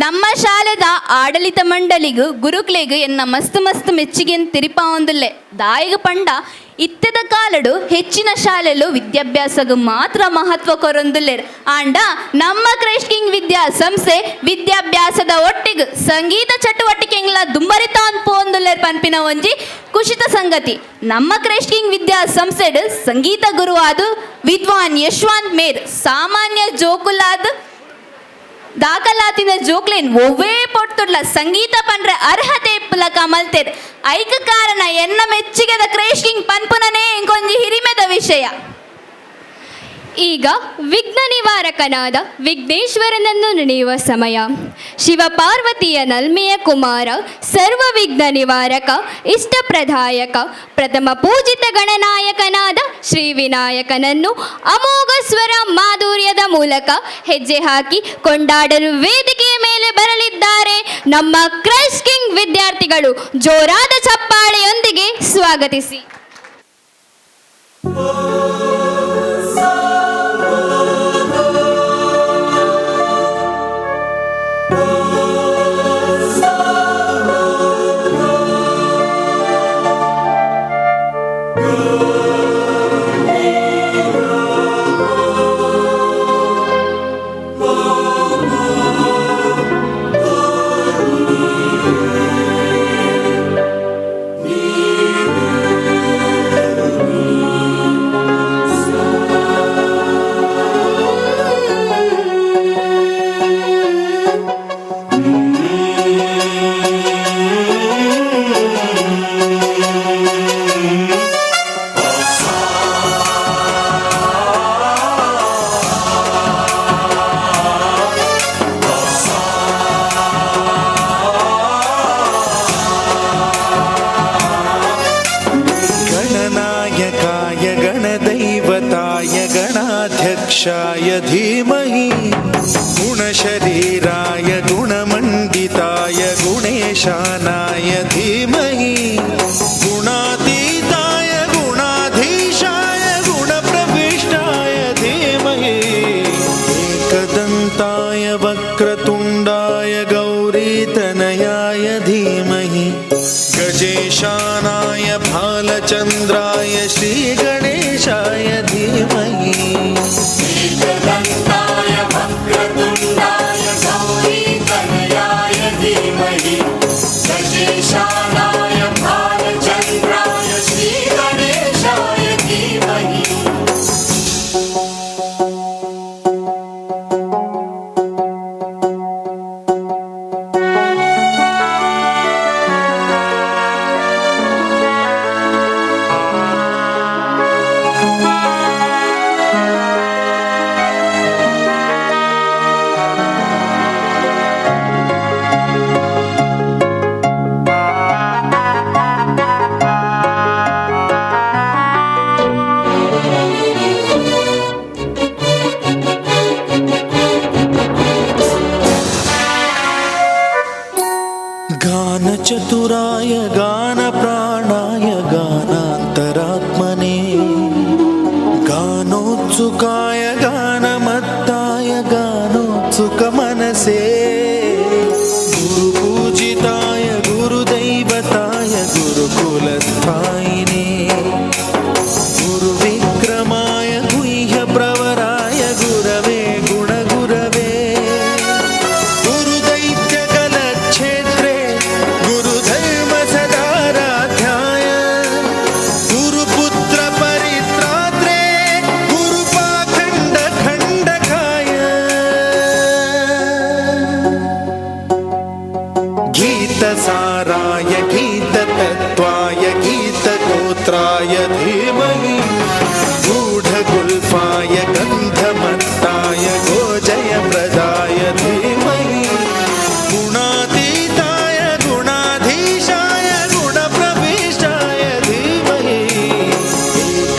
ನಮ್ಮ ಶಾಲೆದ ಆಡಳಿತ ಮಂಡಳಿಗೂ ಗುರುಕ್ಲೆಗೂ ಎನ್ನ ಮಸ್ತ್ ಮೆಚ್ಚುಗೆಯನ್ನು ತಿರಿಪಾವೊಂದುಲ್ಲೆ ದಾಯಿಗ ಪಂಡ ಇತ್ತೆದ ಕಾಲಡು ಹೆಚ್ಚಿನ ಶಾಲೆಲು ವಿದ್ಯಾಭ್ಯಾಸಗೂ ಮಾತ್ರ ಮಹತ್ವ ಕೊರೊಂದುಲ್ಲೆರ್ ಆಂಡ ನಮ್ಮ ಕ್ರೈಸ್ಟ್ ಕಿಂಗ್ ವಿದ್ಯಾ ಸಂಸ್ಥೆ ವಿದ್ಯಾಭ್ಯಾಸದ ಒಟ್ಟಿಗೆ ಸಂಗೀತ ಚಟುವಟಿಕೆಗಳ ದುಂಬರಿತ ಅನ್ಪೊಂದುಲ್ಲೆರ್ ಪನ್ಪಿನ ಒಂಜಿ ಕುಶಿತ ಸಂಗತಿ. ನಮ್ಮ ಕ್ರೈಸ್ಟ್ ಕಿಂಗ್ ವಿದ್ಯಾ ಸಂಸ್ಥೆಡ್ ಸಂಗೀತ ಗುರುವಾದ ವಿದ್ವಾನ್ ಯಶವಂತ್ ಮೇರ್ ಸಾಮಾನ್ಯ ಜೋಕುಲಾದ ದಾಖಲಾತಿನ ಜೋಕ್ಲೇನ್ ಒವ್ವೇ ಪೊಟ್ಟುಡ್ಲ ಸಂಗೀತ ಪಂಡ್ರೆ ಅರ್ಹತೆ ಇಪ್ಪುಲ ಕಮಲ್ತೇರ್ ಐಕ ಕಾರಣ ಎನ್ನ ಮೆಚ್ಚುಗೆದ ಕ್ರೈಸ್ಟ್ ಕಿಂಗ್ ಪನ್ಪುನನೇ ಇಂಕೊಂಜಿ ಹಿರಿಮೆದ ವಿಷಯ. ಈಗ ವಿಘ್ನ ನಿವಾರಕನಾದ ವಿಘ್ನೇಶ್ವರನನ್ನು ನೆನೆಯುವ ಸಮಯ. ಶಿವಪಾರ್ವತಿಯ ನಲ್ಮೆಯ ಕುಮಾರ, ಸರ್ವ ವಿಘ್ನ ನಿವಾರಕ, ಇಷ್ಟಪ್ರದಾಯಕ, ಪ್ರಥಮ ಪೂಜಿತ ಗಣನಾಯಕನಾದ ಶ್ರೀ ವಿನಾಯಕನನ್ನು ಅಮೋಘ ಸ್ವರ ಮಾಧುರ್ಯದ ಮೂಲಕ ಹೆಜ್ಜೆ ಹಾಕಿ ಕೊಂಡಾಡಲು ವೇದಿಕೆಯ ಮೇಲೆ ಬರಲಿದ್ದಾರೆ ನಮ್ಮ ಕ್ರೈಸ್ಟ್ ಕಿಂಗ್ ವಿದ್ಯಾರ್ಥಿಗಳು. ಜೋರಾದ ಚಪ್ಪಾಳೆಯೊಂದಿಗೆ ಸ್ವಾಗತಿಸಿ. गणाध्यक्षाय धीमहि गुणशरीराय गुणमण्डिताय गुणेशानाय धीमहि गुणातीताय गुणाधीशाय गुणप्रविष्टाय धीमहि एकदन्ताय वक्रतुण्डाय गौरीतनयाय धीमहि गजेशानाय भालचन्द्राय श्रीगणेशाय धीमहि एकदन्ताय वक्रतुण्डाय गौरीतनयाय धीमहि गजेशानाय भालचन्द्राय श्रीगणेशाय धीमहि. गानचतुराय गानप्राणाय गानान्तरात्मने गानोत्सुकाय गानमत्ताय गानोत्सुकमनसे गुरुपूजिताय गुरुदैवताय गुरुकुलस्थायिने गुरुविक्रमाय गुह्यप्रवराय गुरवे गुणगुरवे गुरुदैत्यकलक्षेत्रे गुरुधर्मसदाराध्याय गुरुपुत्रपरित्रात्रे गुरुपाखण्डखण्डकाय गीतसाराय गीततत्त्वाय गीतगोत्राय धीमहि गूढगुल्फाय गन्धमत्ताय गोजयप्रदाय धीमहि गुणातीताय गुणाधीशाय गुणप्रविष्टाय धीमहि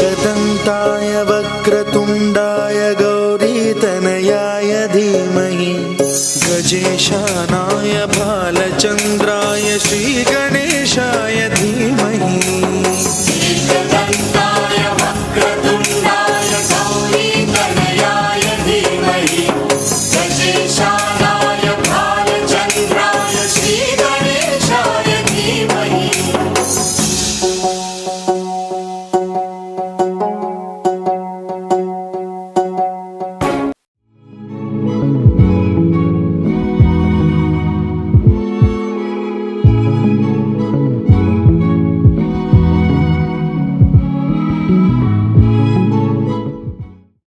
एकदन्ताय वक्रतुण्डाय गौरीतनयाय धीमहि गजेशानाय भालचन्द्राय श्रीगणेशाय